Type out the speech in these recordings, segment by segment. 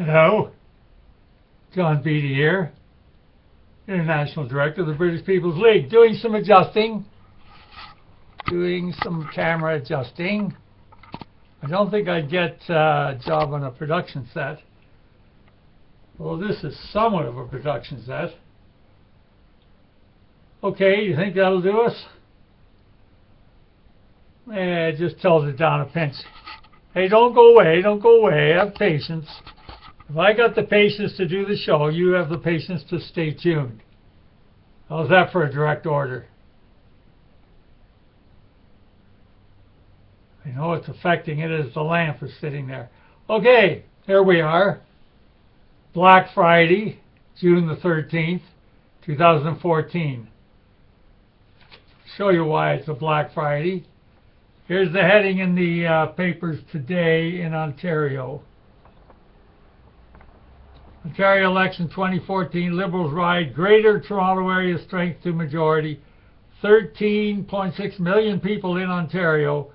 Hello, John Beattie here, International Director of the British People's League, doing some adjusting, doing some camera adjusting. I don't think I'd get a job on a production set. Well, this is somewhat of a production set. Okay, you think that'll do us? It just tells it down a pinch. Hey, don't go away, don't go away, have patience. If I got the patience to do the show, you have the patience to stay tuned. How's that for a direct order? I know it's affecting it as the lamp is sitting there. Okay, here we are. Black Friday, June the 13th, 2014. Show you why it's a Black Friday. Here's the heading in the papers today in Ontario. Ontario election 2014, Liberals ride Greater Toronto Area strength to majority. 13.6 million people in Ontario.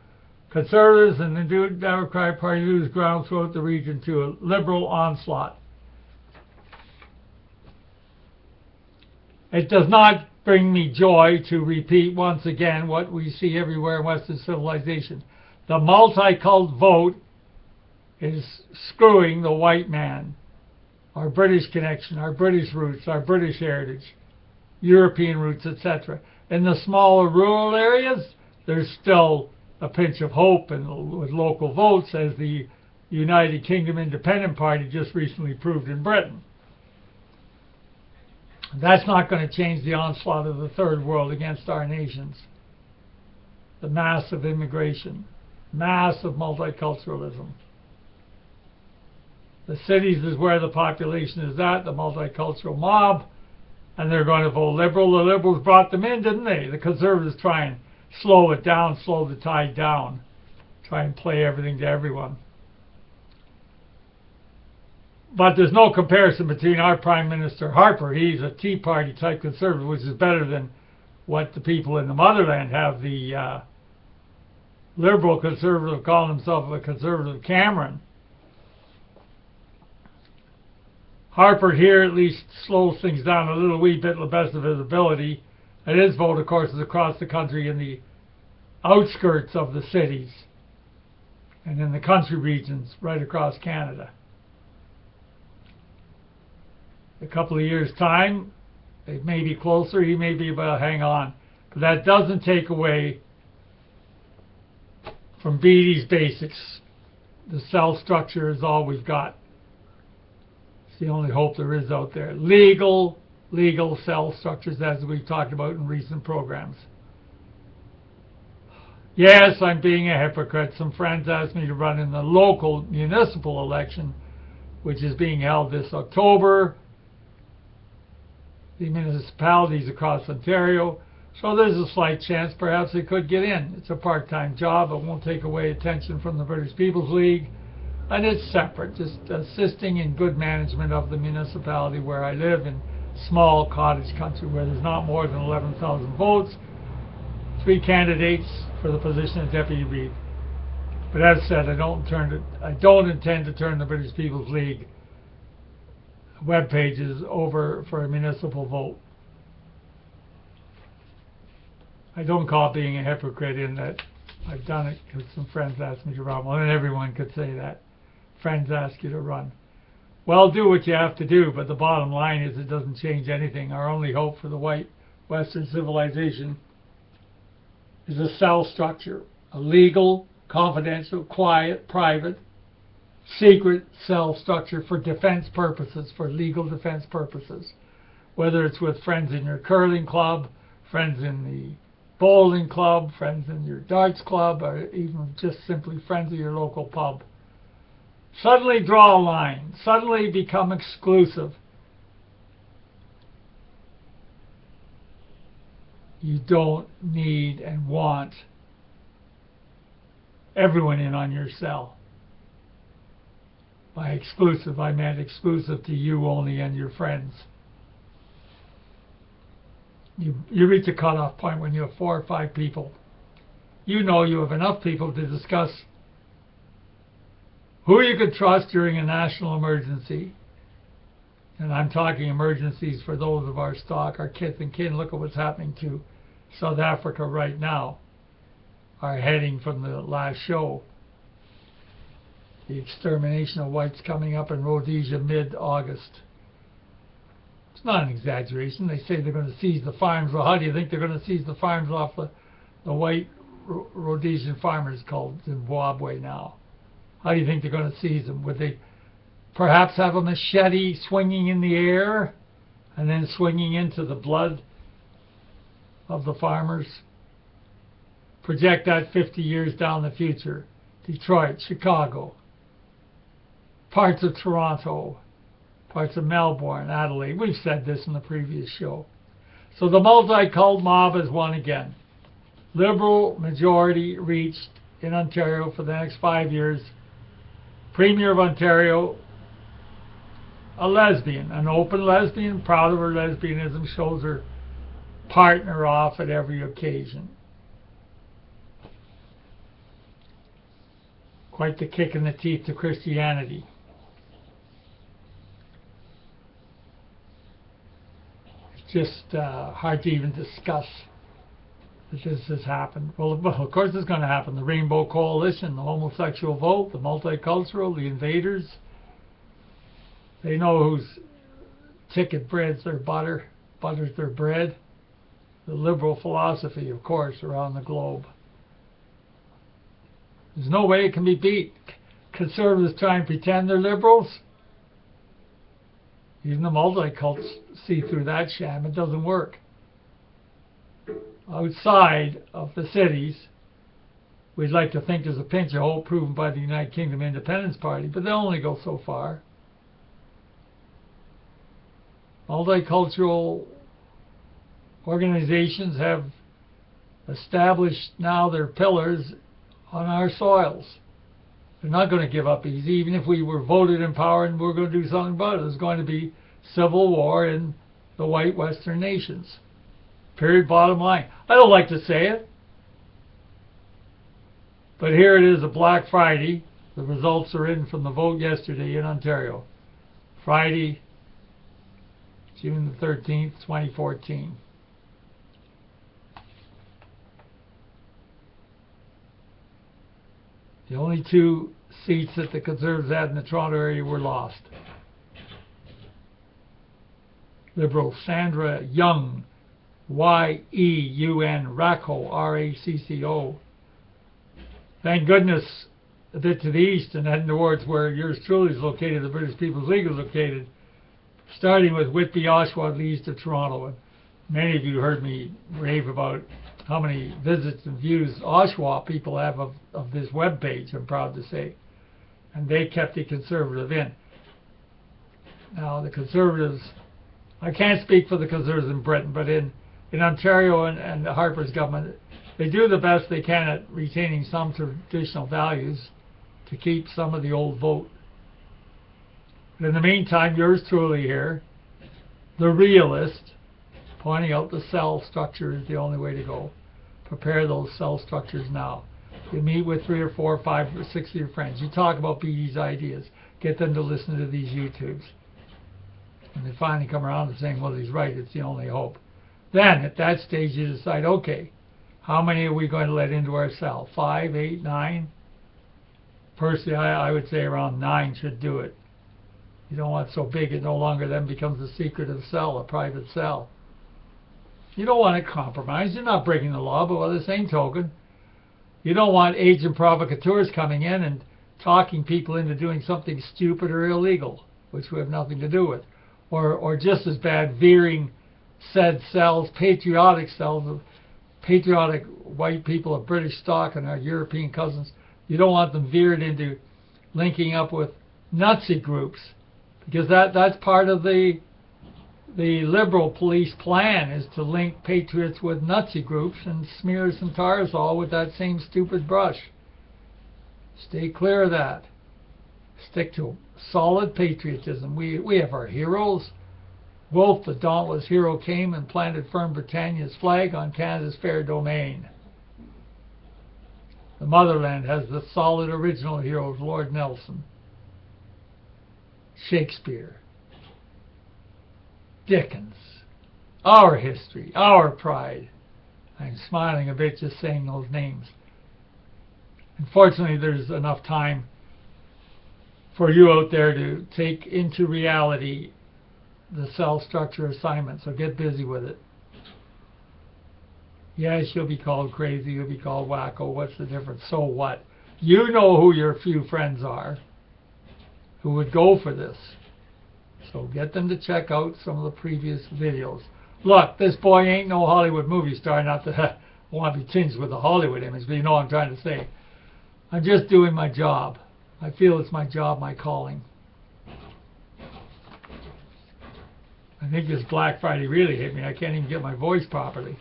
Conservatives and the New Democratic Party lose ground throughout the region to a Liberal onslaught. It does not bring me joy to repeat once again what we see everywhere in Western civilization. The multicult vote is screwing the white man. Our British connection, our British roots, our British heritage, European roots, etc. In the smaller rural areas, there's still a pinch of hope and with local votes, as the United Kingdom Independent Party just recently proved in Britain. That's not going to change the onslaught of the third world against our nations. The massive immigration, massive multiculturalism. The cities is where the population is at, the multicultural mob, and they're going to vote Liberal. The Liberals brought them in, didn't they? The Conservatives try and slow it down, slow the tide down, try and play everything to everyone. But there's no comparison between our Prime Minister Harper. He's a Tea Party type Conservative, which is better than what the people in the motherland have. The Liberal Conservative calling himself a Conservative Cameron. Harper here at least slows things down a little wee bit to the best of his ability. And his vote, of course, is across the country in the outskirts of the cities and in the country regions right across Canada. A couple of years' time, it may be closer, he may be able to hang on. But that doesn't take away from Beattie's basics. The cell structure is all we've got. It's the only hope there is out there. Legal cell structures, as we've talked about in recent programs. Yes, I'm being a hypocrite. Some friends asked me to run in the local municipal election, which is being held this October. The municipalities across Ontario. So there's a slight chance perhaps they could get in. It's a part-time job. It won't take away attention from the British People's League. And it's separate, just assisting in good management of the municipality where I live in small cottage country where there's not more than 11,000 votes, 3 candidates for the position of Deputy Lead. But as said, I don't intend to turn the British People's League web pages over for a municipal vote. I don't call it being a hypocrite in that I've done it because some friends asked me to run. Well, and everyone could say that. Friends ask you to run. Well, do what you have to do, but the bottom line is it doesn't change anything. Our only hope for the white Western civilization is a cell structure, a legal, confidential, quiet, private, secret cell structure for defense purposes, for legal defense purposes. Whether it's with friends in your curling club, friends in the bowling club, friends in your darts club, or even just simply friends of your local pub. Suddenly draw a line. Suddenly become exclusive. You don't need and want everyone in on your cell. By exclusive, I meant exclusive to you only and your friends. You reach a cutoff point when you have 4 or 5 people. You know you have enough people to discuss who you could trust during a national emergency, and I'm talking emergencies for those of our stock, our kith and kin. Look at what's happening to South Africa right now, our heading from the last show. The extermination of whites coming up in Rhodesia mid-August. It's not an exaggeration. They say they're going to seize the farms. Well, how do you think they're going to seize the farms off the white Rhodesian farmers called Zimbabwe now? How do you think they're going to seize them? Would they perhaps have a machete swinging in the air and then swinging into the blood of the farmers? Project that 50 years down the future. Detroit, Chicago, parts of Toronto, parts of Melbourne, Adelaide. We've said this in the previous show. So the multi-cult mob has won again. Liberal majority reached in Ontario for the next 5 years. Premier of Ontario, a lesbian, an open lesbian, proud of her lesbianism, shows her partner off at every occasion. Quite the kick in the teeth to Christianity. It's just hard to even discuss that this has happened. Well, of course it's going to happen. The Rainbow Coalition, the homosexual vote, the multicultural, the invaders. They know whose ticket breads their butter, butters their bread. The liberal philosophy, of course, around the globe. There's no way it can be beat. Conservatives try and pretend they're liberals. Even the multicults see through that sham. It doesn't work. Outside of the cities, we'd like to think there's a pinch of hope proven by the United Kingdom Independence Party, but they'll only go so far. Multicultural organizations have established now their pillars on our soils. They're not going to give up easy. Even if we were voted in power and we're going to do something about it, there's going to be civil war in the white Western nations. Period, bottom line. I don't like to say it, but here it is, a Black Friday. The results are in from the vote yesterday in Ontario. Friday, June the 13th, 2014. The only two seats that the Conservatives had in the Toronto area were lost. Liberal Sandra Young, Y-E-U-N, Racco, R-A-C-C-O. Thank goodness a bit to the east and heading towards where yours truly is located, the British People's League is located, starting with Whitby, Oshawa, the east of Toronto. And many of you heard me rave about how many visits and views Oshawa people have of this web page, I'm proud to say. And they kept the Conservative in. Now, the Conservatives, I can't speak for the Conservatives in Britain, but in Ontario and Harper's government, they do the best they can at retaining some traditional values to keep some of the old vote. But in the meantime, yours truly here, the realist, pointing out the cell structure is the only way to go. Prepare those cell structures now. You meet with 3 or 4 or 5 or 6 of your friends. You talk about Beattie's ideas. Get them to listen to these YouTubes. And they finally come around to saying, well, he's right, it's the only hope. Then, at that stage, you decide, okay, how many are we going to let into our cell? 5, 8, 9? Personally, I would say around 9 should do it. You don't want it so big it no longer then becomes a secretive cell, a private cell. You don't want to compromise. You're not breaking the law, but by the same token, you don't want agent provocateurs coming in and talking people into doing something stupid or illegal, which we have nothing to do with. Or just as bad, veering said cells, patriotic cells of patriotic white people of British stock and our European cousins. You don't want them veered into linking up with Nazi groups, because that's part of the liberal police plan, is to link patriots with Nazi groups and smear some tars all with that same stupid brush. Stay clear of that. Stick to solid patriotism. We have our heroes. Wolfe, the dauntless hero, came and planted firm Britannia's flag on Canada's fair domain. The motherland has the solid original heroes, Lord Nelson, Shakespeare, Dickens, our history, our pride. I'm smiling a bit just saying those names. Unfortunately, there's enough time for you out there to take into reality the cell structure assignment, so get busy with it. Yes, you'll be called crazy, you'll be called wacko, what's the difference? So what? You know who your few friends are who would go for this. So get them to check out some of the previous videos. Look, this boy ain't no Hollywood movie star, not that I want to be tinged with a Hollywood image, but you know what I'm trying to say. I'm just doing my job. I feel it's my job, my calling. I think this Black Friday really hit me. I can't even get my voice properly.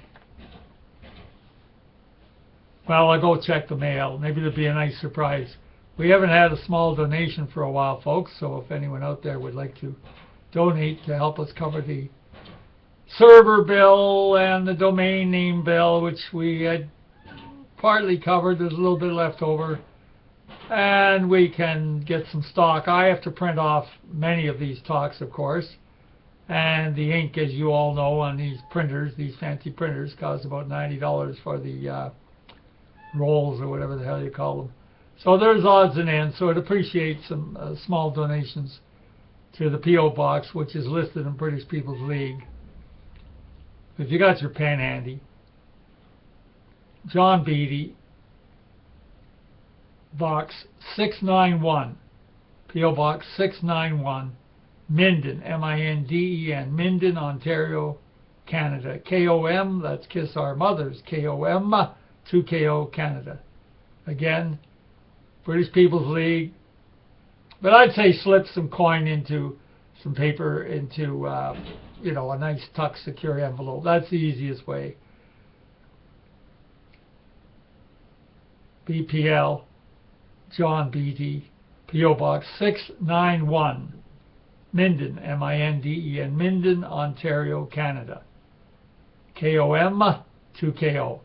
Well, I'll go check the mail. Maybe there'll be a nice surprise. We haven't had a small donation for a while, folks, so if anyone out there would like to donate to help us cover the server bill and the domain name bill, which we had partly covered, there's a little bit left over, and we can get some stock. I have to print off many of these talks, of course, and the ink, as you all know, on these printers, these fancy printers, cost about $90 for the rolls or whatever the hell you call them. So there's odds and ends, so I'd appreciate some small donations to the P.O. Box, which is listed in British People's League. If you got your pen handy, John Beattie, Box 691, P.O. Box 691, Minden, M-I-N-D-E-N, Minden, Ontario, Canada. K-O-M, that's Kiss Our Mothers, K-O-M, 2-K-O, Canada. Again, British People's League. But I'd say slip some coin into some paper into, you know, a nice tuck secure envelope. That's the easiest way. BPL, John Beattie, P.O. Box 691, Minden, M-I-N-D-E-N, Minden, Ontario, Canada. K-O-M, 2-K-O.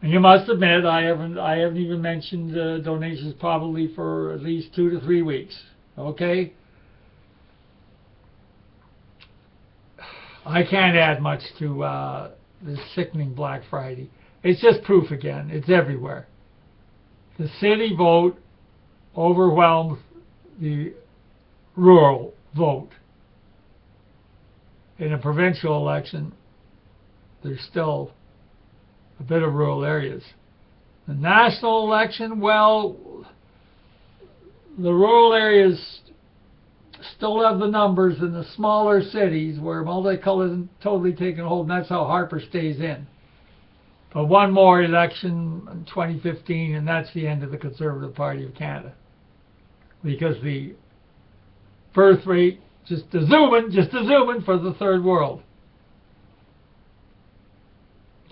And you must admit, I haven't even mentioned donations probably for at least 2 to 3 weeks. Okay? I can't add much to this sickening Black Friday. It's just proof again. It's everywhere. The city vote overwhelms the rural vote. In a provincial election, there's still a bit of rural areas. The national election, well, the rural areas still have the numbers in the smaller cities where multicolour isn't totally taken hold, and that's how Harper stays in. But one more election in 2015, and that's the end of the Conservative Party of Canada. Because the birth rate, just a zooming for the third world.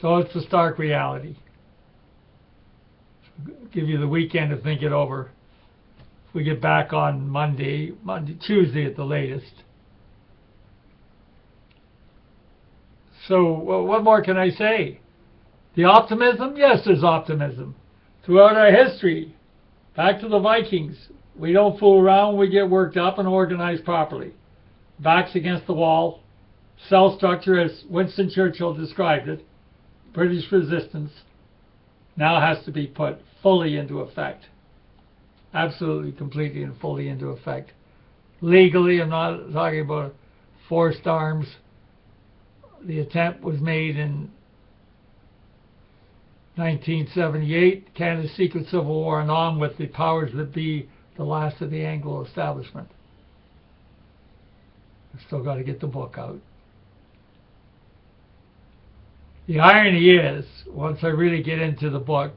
So it's a stark reality. Give you the weekend to think it over. If we get back on Tuesday at the latest. So what more can I say? The optimism? Yes, there's optimism. Throughout our history, back to the Vikings, we don't fool around, we get worked up and organized properly. Backs against the wall, cell structure as Winston Churchill described it, British resistance now has to be put fully into effect. Absolutely, completely and fully into effect. Legally, I'm not talking about forced arms. The attempt was made in 1978, Canada's secret civil war, and on with the powers that be, the last of the Anglo establishment. I've still got to get the book out. The irony is, once I really get into the book,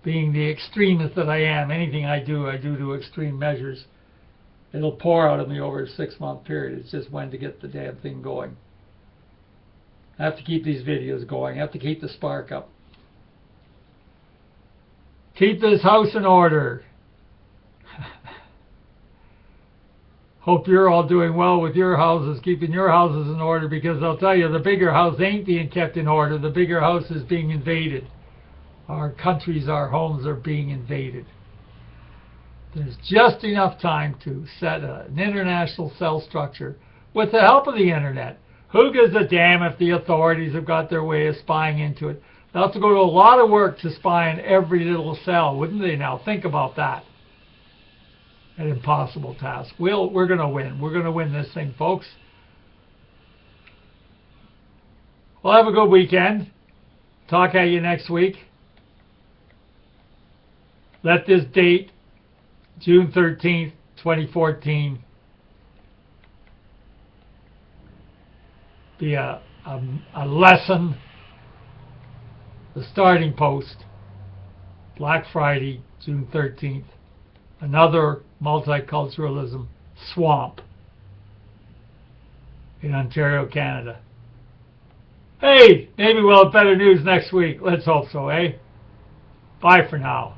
being the extremist that I am, anything I do to extreme measures. It'll pour out of me over a 6-month period. It's just when to get the damn thing going. I have to keep these videos going. I have to keep the spark up. Keep this house in order. Hope you're all doing well with your houses, keeping your houses in order, because I'll tell you, the bigger house ain't being kept in order. The bigger house is being invaded. Our countries, our homes are being invaded. There's just enough time to set an international cell structure with the help of the internet. Who gives a damn if the authorities have got their way of spying into it? They'll have to go to a lot of work to spy on every little cell, wouldn't they now? Think about that. An impossible task. We're going to win. We're going to win this thing, folks. Well, have a good weekend. Talk at you next week. Let this date, June 13th, 2014, be a lesson, the starting post. Black Friday, June 13th, another multiculturalism swamp in Ontario, Canada. Hey, maybe we'll have better news next week. Let's hope so, eh? Bye for now.